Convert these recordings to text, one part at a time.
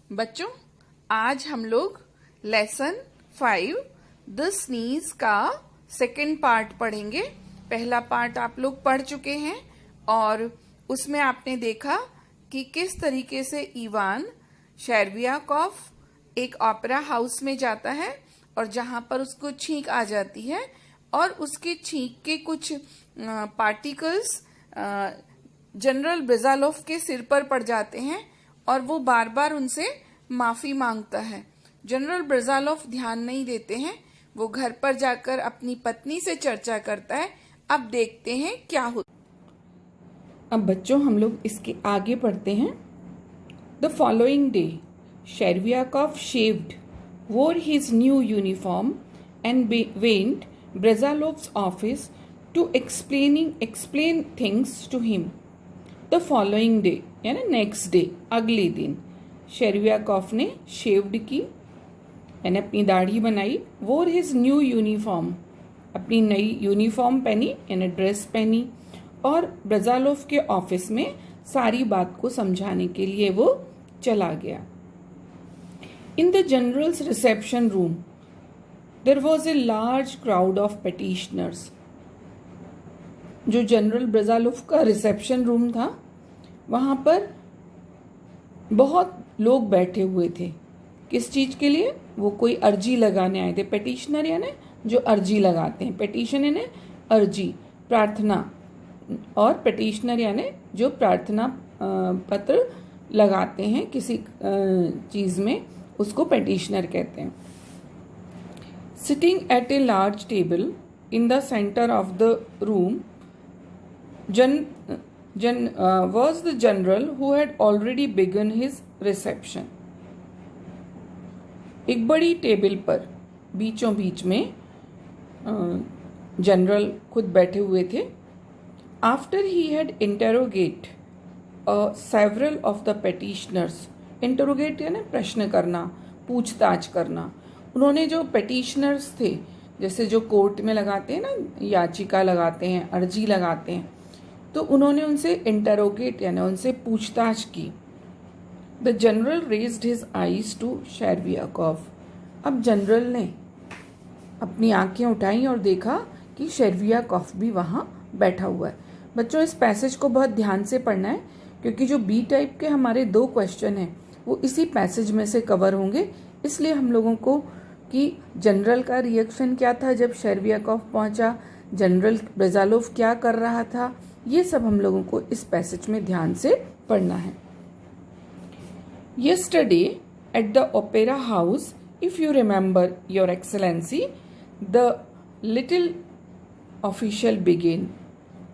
बच्चों, आज हम लोग लेसन 5 द स्नीज का सेकंड पार्ट पढ़ेंगे। पहला पार्ट आप लोग पढ़ चुके हैं और उसमें आपने देखा कि किस तरीके से इवान शेरवियाकोफ एक ओपेरा हाउस में जाता है और जहां पर उसको छींक आ जाती है और उसके छींक के कुछ पार्टिकल्स जनरल ब्रेज़ालोव के सिर पर पड़ जाते हैं और वो बार बार उनसे माफी मांगता है। जनरल ब्रेज़ालोव ध्यान नहीं देते हैं, वो घर पर जाकर अपनी पत्नी से चर्चा करता है। अब देखते हैं क्या होता। अब बच्चों हम लोग इसके आगे पढ़ते हैं। The following day Chervyakov shaved, wore his new uniform and went Brezalov's office to explain things to him. The following day यानी नेक्स्ट डे, अगले दिन शेरवियाकोफ ने शेव्ड की यानी अपनी दाढ़ी बनाई। wore his new uniform, अपनी नई यूनिफॉर्म पहनी यानी ड्रेस पहनी और ब्रेज़ालोव के ऑफिस में सारी बात को समझाने के लिए वो चला गया। In the general's reception room, there was a large crowd of petitioners. जो जनरल ब्रेज़ालोव का रिसेप्शन रूम था वहाँ पर बहुत लोग बैठे हुए थे। किस चीज़ के लिए? वो कोई अर्जी लगाने आए थे। पेटिशनर यानी जो अर्जी लगाते हैं, पेटिशन यानी अर्जी, प्रार्थना, और पेटिशनर यानी जो प्रार्थना पत्र लगाते हैं किसी चीज़ में, उसको पेटिशनर कहते हैं। Sitting at a large table in the centre of the room was the general who had already begun his reception. एक बड़ी टेबल पर बीचों बीच में जनरल खुद बैठे हुए थे। After he had interrogate several of the petitioners, interrogate यानी प्रश्न करना, पूछताछ करना। उन्होंने जो पेटिशनर्स थे, जैसे जो कोर्ट में लगाते हैं ना, याचिका लगाते हैं, अर्जी लगाते हैं, तो उन्होंने उनसे इंटरोगेट यानी उनसे पूछताछ की। The general raised his eyes to Chervyakov, अब जनरल ने अपनी आंखें उठाई और देखा कि शेरवियाकोफ भी वहाँ बैठा हुआ है। बच्चों इस पैसेज को बहुत ध्यान से पढ़ना है क्योंकि जो बी टाइप के हमारे 2 क्वेश्चन हैं वो इसी पैसेज में से कवर होंगे। इसलिए हम लोगों को कि जनरल का रिएक्शन क्या था जब शेरवियाकोफ पहुंचा, जनरल ब्रेज़ालोव क्या कर रहा था, ये सब हम लोगों को इस पैसेज में ध्यान से पढ़ना है। Yesterday at the Opera House, if you remember, Your Excellency, the little official began.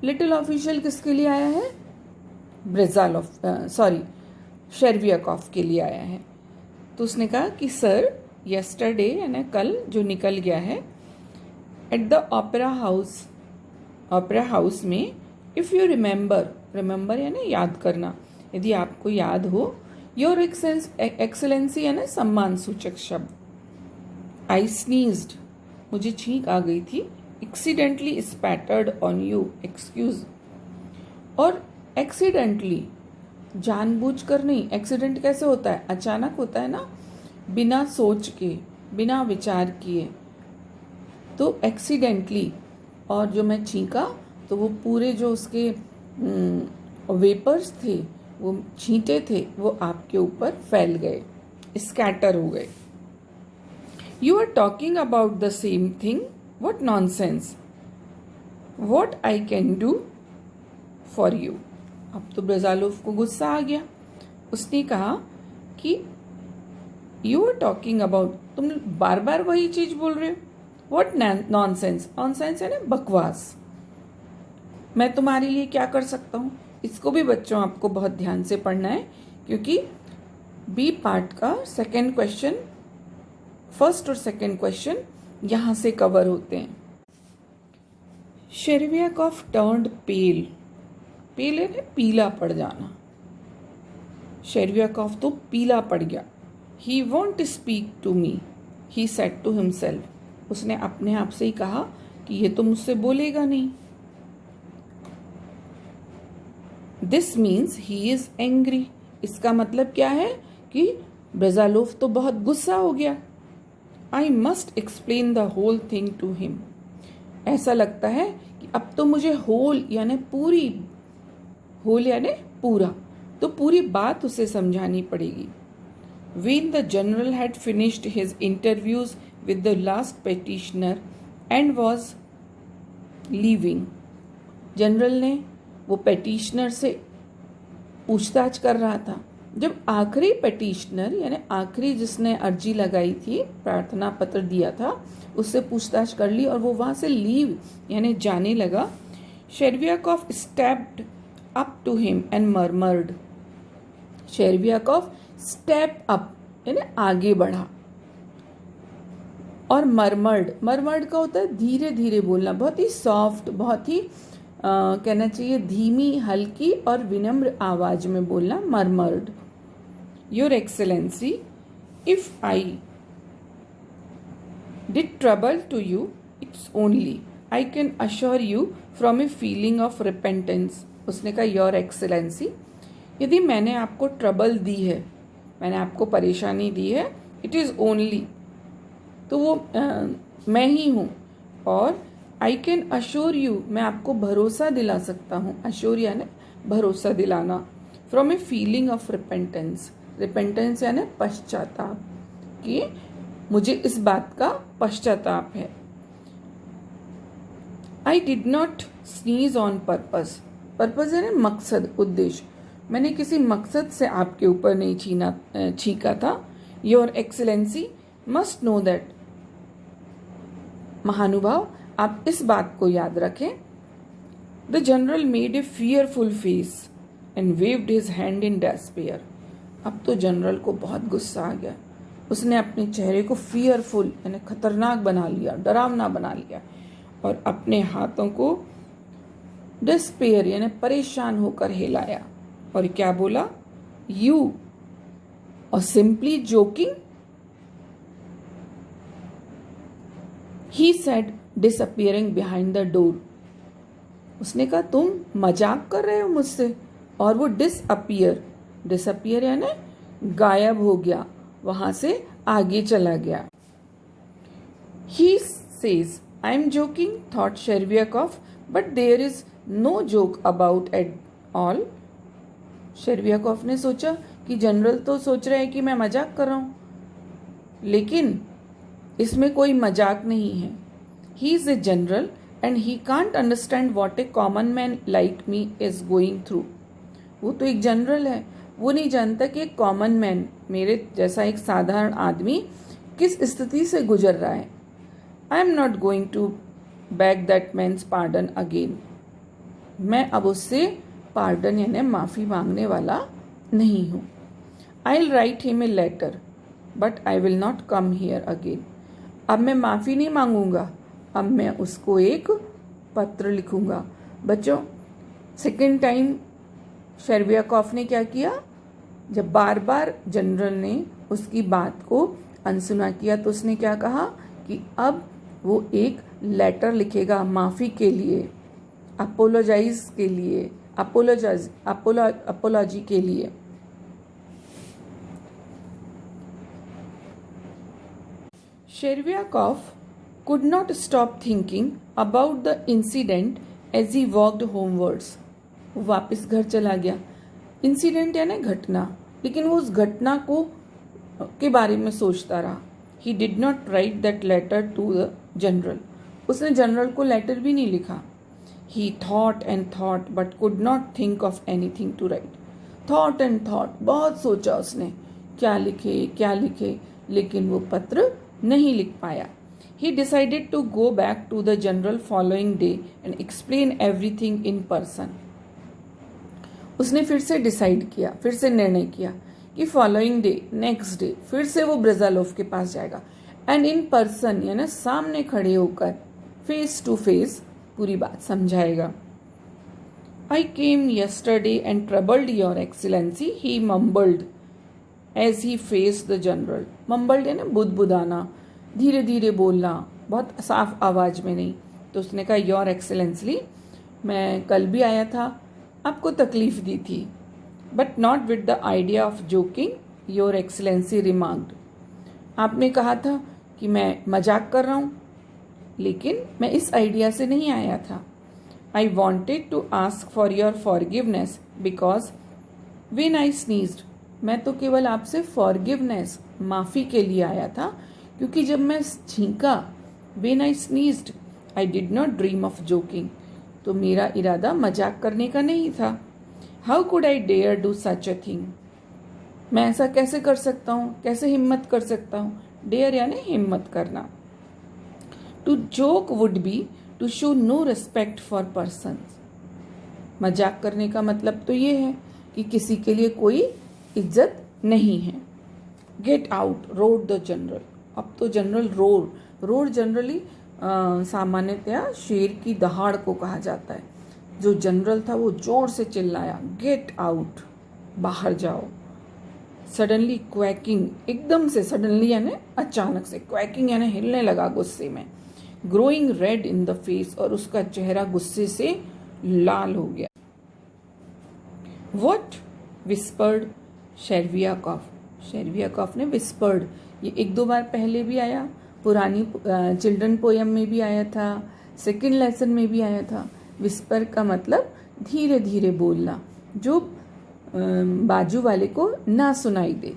Little official किसके लिए आया है? ब्रेज़ालोव, शेरवियाकोफ के लिए आया है। तो उसने कहा कि सर, यस्टरडे यानी कल जो निकल गया है, एट द ओपेरा हाउस में, इफ़ यू रिमेंबर यानी याद करना, यदि आपको याद हो, योर एक्सेलेंसी यानी सम्मान सूचक शब्द। आई स्नीज्ड, मुझे छींक आ गई थी। Accidentally spattered on you, excuse. और एक्सीडेंटली, जानबूझकर नहीं। एक्सीडेंट कैसे होता है? अचानक होता है ना, बिना सोच के, बिना विचार किए। तो एक्सीडेंटली, और जो मैं छींका तो वो पूरे जो उसके वेपर्स थे, वो छींटे थे, वो आपके ऊपर फैल गए, स्कैटर हो गए। You are talking about the same thing, what nonsense, what I can do for you. अब तो ब्रेज़ालोव को गुस्सा आ गया। उसने कहा कि यू आर टॉकिंग अबाउट, तुम बार बार वही चीज बोल रहे हो। व्हाट नॉनसेंस, नॉनसेंस है ना बकवास, मैं तुम्हारे लिए क्या कर सकता हूँ। इसको भी बच्चों आपको बहुत ध्यान से पढ़ना है क्योंकि बी पार्ट का सेकेंड क्वेश्चन, फर्स्ट और सेकेंड क्वेश्चन यहाँ से कवर होते हैं। शेरवियाकोफ टर्न्ड पेल, पेल है पीला पड़ जाना। शेरवियाकोफ तो पीला पड़ गया। He won't speak to me, he said to himself, उसने अपने आप से ही कहा कि ये तो मुझसे बोलेगा नहीं। This means he is angry, इसका मतलब क्या है कि ब्रेजालोव तो बहुत गुस्सा हो गया। I must explain the whole thing to him. ऐसा लगता है कि अब तो मुझे होल यानी पूरी, होल यानी पूरा, तो पूरी बात उसे समझानी पड़ेगी। When the general had finished his interviews with the last petitioner and was leaving, general ने वो पेटिशनर से पूछताछ कर रहा था। जब आखिरी पेटिशनर यानी आखिरी जिसने अर्जी लगाई थी, प्रार्थना पत्र दिया था, उससे पूछताछ कर ली और वो वहाँ से लीव यानी जाने लगा, Chervyakov stepped up to him and murmured. Chervyakov step up यानी आगे बढ़ा और मर्मर्ड, मर्मर्ड का होता है धीरे धीरे बोलना, बहुत ही सॉफ्ट, बहुत ही कहना चाहिए धीमी, हल्की और विनम्र आवाज में बोलना, murmured. Your excellency, if I did trouble to you, it's only I can assure you from a feeling of repentance. उसने कहा योर एक्सेलेंसी, यदि मैंने आपको ट्रबल दी है, मैंने आपको परेशानी दी है, इट इज़ ओनली, तो वो मैं ही हूँ, और आई कैन अश्योर यू, मैं आपको भरोसा दिला सकता हूँ, अश्योर यानी भरोसा दिलाना, from a feeling of repentance, repentance यानी पश्चाताप, कि मुझे इस बात का पश्चाताप है। आई did not sneeze on purpose, purpose यानी मकसद, उद्देश्य, मैंने किसी मकसद से आपके ऊपर नहीं छींका था। Your excellency must know that, महानुभाव आप इस बात को याद रखें। The general made a fearful face and waived his hand in despair. अब तो जनरल को बहुत गुस्सा आ गया, उसने अपने चेहरे को फियरफुल यानी खतरनाक बना लिया, डरावना बना लिया, और अपने हाथों को डिस्पेयर यानी परेशान होकर हिलाया, और क्या बोला, यू और simply joking, he said disappearing behind the door. उसने कहा तुम मजाक कर रहे हो मुझसे, और वो डिसअपियर, डिसअपियर यानी गायब हो गया, वहां से आगे चला गया। He says I am joking, thought Chervyakov, but there is no joke about at all. Chervyakov ने सोचा कि जनरल तो सोच रहे हैं कि मैं मजाक कर रहा हूं, लेकिन इसमें कोई मजाक नहीं है। He is a general and he can't understand what A common man like me is going through. वो तो एक जनरल है, वो नहीं जानता कि एक कॉमन मैन, मेरे जैसा एक साधारण आदमी, किस स्थिति से गुजर रहा है। I am not going to beg that man's pardon again. मैं अब उससे पार्डन यानी माफ़ी मांगने वाला नहीं हूँ। I will write him a letter but I will not come here again. अब मैं माफ़ी नहीं मांगूंगा, अब मैं उसको एक पत्र लिखूंगा। बच्चों, सेकेंड टाइम शेरवियाकोव ने क्या किया, जब बार बार जनरल ने उसकी बात को अनसुना किया तो उसने क्या कहा कि अब वो एक लेटर लिखेगा माफ़ी के लिए, अपोलोजाइज के लिए, अपोलॉजी के लिए। शेरवियाकोव could not stop thinking about the incident as he walked homewards. वो वापस घर चला गया। इंसिडेंट यानी घटना, लेकिन वो उस घटना को के बारे में सोचता रहा। He did not write that letter to the general. उसने जनरल को लेटर भी नहीं लिखा। He thought and thought but could not think of anything to write. Thought and thought, बहुत सोचा उसने, क्या लिखे, लेकिन वो पत्र नहीं लिख पाया। He decided to go back to the general following day and explain everything in person. उसने फिर से डिसाइड किया, फिर से निर्णय किया कि फॉलोइंग डे, नेक्स्ट डे, फिर से वो ब्रेजालोव के पास जाएगा एंड इन पर्सन यानी सामने खड़े होकर फेस टू फेस पूरी बात समझाएगा। I came yesterday and troubled your excellency, he mumbled as he faced the general. Mumbled यानी बुदबुदाना, धीरे धीरे बोलना, बहुत साफ आवाज में नहीं। तो उसने कहा योर एक्सेलेंसली, मैं कल भी आया था, आपको तकलीफ दी थी, but not with the idea of joking, your excellency remarked. आपने कहा था कि मैं मजाक कर रहा हूँ, लेकिन मैं इस आइडिया से नहीं आया था। I wanted to ask for your forgiveness because when I sneezed. मैं तो केवल आपसे फॉरगिवनेस, माफ़ी के लिए आया था, क्योंकि जब मैं छींका, when I sneezed, I did not dream of joking. तो मेरा इरादा मजाक करने का नहीं था। How could I dare do such a thing. मैं ऐसा कैसे कर सकता हूँ, कैसे हिम्मत कर सकता हूँ। डेयर यानी हिम्मत करना। To joke would be to show no respect for person. मजाक करने का मतलब तो ये है कि किसी के लिए कोई इज्जत नहीं है। Get out road the general. अब तो जनरल रोड जनरली सामान्यतया शेर की दहाड़ को कहा जाता है। जो जनरल था वो जोर से चिल्लाया, गेट आउट, बाहर जाओ। सडनली क्वैकिंग, एकदम से, सडनली यानी अचानक से, क्वैकिंग यानी हिलने लगा गुस्से में। Growing red in the face, और उसका चेहरा गुस्से से लाल हो गया। What whispered शेरवियाकॉफ। शेरवियाकॉफ ने विस्पर्ड, ये एक दो बार पहले भी आया, पुरानी चिल्ड्रन पोयम में भी आया था, सेकंड लेसन में भी आया था। विस्पर का मतलब धीरे धीरे बोलना, जो बाजू वाले को ना सुनाई दे।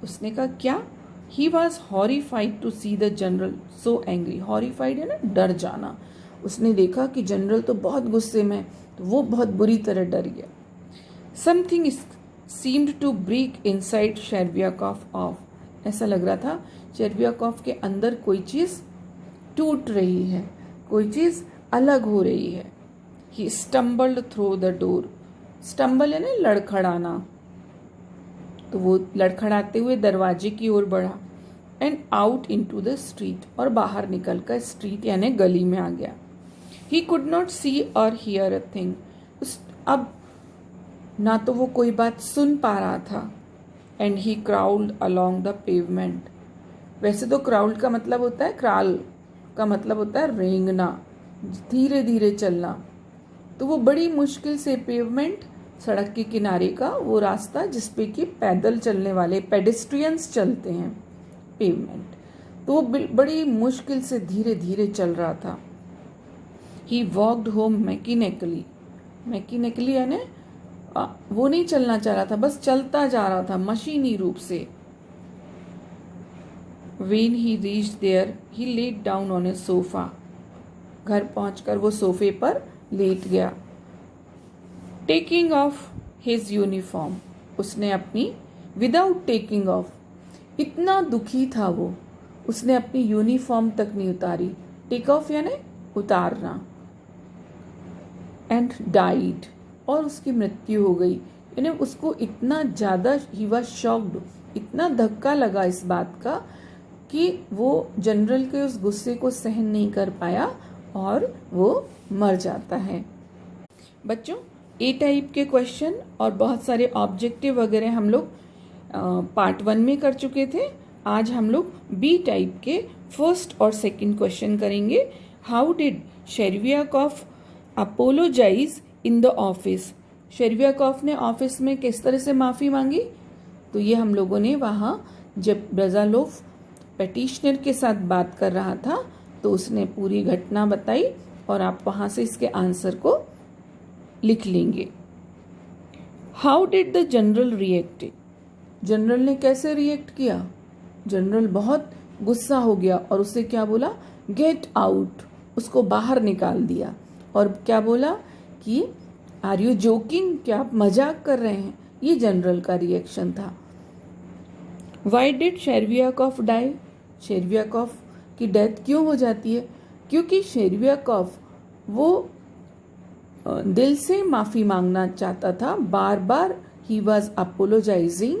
उसने कहा क्या? He was horrified to see the general so angry. Horrified है ना, डर जाना। उसने देखा कि जनरल तो बहुत गुस्से में, तो वो बहुत बुरी तरह डर गया। Something seemed to break inside Chervyakov off. ऐसा लग रहा था शेरवियाकॉफ के अंदर कोई चीज़ टूट रही है, कोई चीज़ अलग हो रही है। He stumbled through the door. Stumble यानी लड़खड़ाना, तो वो लड़खड़ाते हुए दरवाजे की ओर बढ़ा। And out into the street, और बाहर निकलकर स्ट्रीट यानी गली में आ गया। ही कुड नॉट सी और हियर अ थिंग। अब ना तो वो कोई बात सुन पा रहा था। And he crawled along the pavement. वैसे तो क्राउल्ड का मतलब होता है, क्राल का मतलब होता है रेंगना, धीरे धीरे चलना। तो वो बड़ी मुश्किल से पेवमेंट, सड़क के किनारे का वो रास्ता जिसपे कि पैदल चलने वाले पेडेस्ट्रियंस चलते हैं, पेवमेंट, तो वो बड़ी मुश्किल से धीरे धीरे चल रहा था। He walked home mechanically. Mechanically यानी वो नहीं चलना चाह रहा था, बस चलता जा रहा था मशीनी रूप से। When he reached there, he laid down on a sofa. घर पहुंचकर वो सोफे पर लेट गया। Taking off his uniform, उसने अपनी, विदाउट टेकिंग ऑफ, इतना दुखी था वो, उसने अपनी यूनिफॉर्म तक नहीं उतारी। टेक ऑफ यानी उतारना। एंड डाइड, और उसकी मृत्यु हो गई। यानी उसको इतना ज़्यादा, ही वाज शॉक्ड, इतना धक्का लगा इस बात का कि वो जनरल के उस गुस्से को सहन नहीं कर पाया और वो मर जाता है। बच्चों, ए टाइप के क्वेश्चन और बहुत सारे ऑब्जेक्टिव वगैरह हम लोग पार्ट 1 में कर चुके थे। आज हम लोग बी टाइप के फर्स्ट और सेकंड क्वेश्चन करेंगे। How did Chervyakov apologise in the office. शेरवियाकॉफ ने ऑफिस में किस तरह से माफ़ी मांगी, तो ये हम लोगों ने वहाँ जब ब्रेज़ालोव पेटिशनर के साथ बात कर रहा था तो उसने पूरी घटना बताई, और आप वहाँ से इसके आंसर को लिख लेंगे। How did the general react. General ने कैसे रिएक्ट किया? जनरल बहुत गुस्सा हो गया और उससे क्या बोला? गेट आउट, उसको बाहर निकाल दिया। और क्या बोला कि आर यू जोकिंग, क्या आप मजाक कर रहे हैं? ये जनरल का रिएक्शन था। Why did Chervyakov die. Chervyakov की डेथ क्यों हो जाती है? क्योंकि शेरवियाकॉफ वो दिल से माफ़ी मांगना चाहता था, बार बार ही वॉज अपोलोजाइजिंग,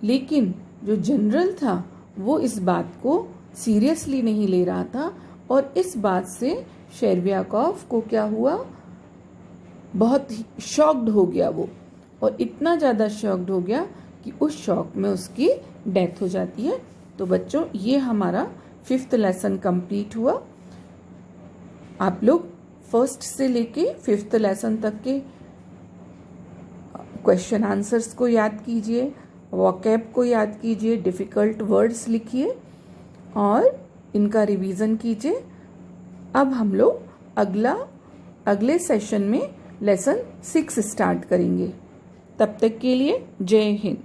लेकिन जो जनरल था वो इस बात को सीरियसली नहीं ले रहा था, और इस बात से शेरवियाकॉफ को क्या हुआ? बहुत ही शॉक्ड हो गया वो, और इतना ज़्यादा शॉक्ड हो गया कि उस शॉक में उसकी डेथ हो जाती है। तो बच्चों, ये हमारा 5th लेसन कंप्लीट हुआ। आप लोग 1st से लेके 5th लेसन तक के क्वेश्चन आंसर्स को याद कीजिए वोकैब को याद कीजिए, डिफ़िकल्ट वर्ड्स लिखिए और इनका रिवीजन कीजिए। अब हम लोग अगले सेशन में लेसन 6 स्टार्ट करेंगे। तब तक के लिए जय हिंद।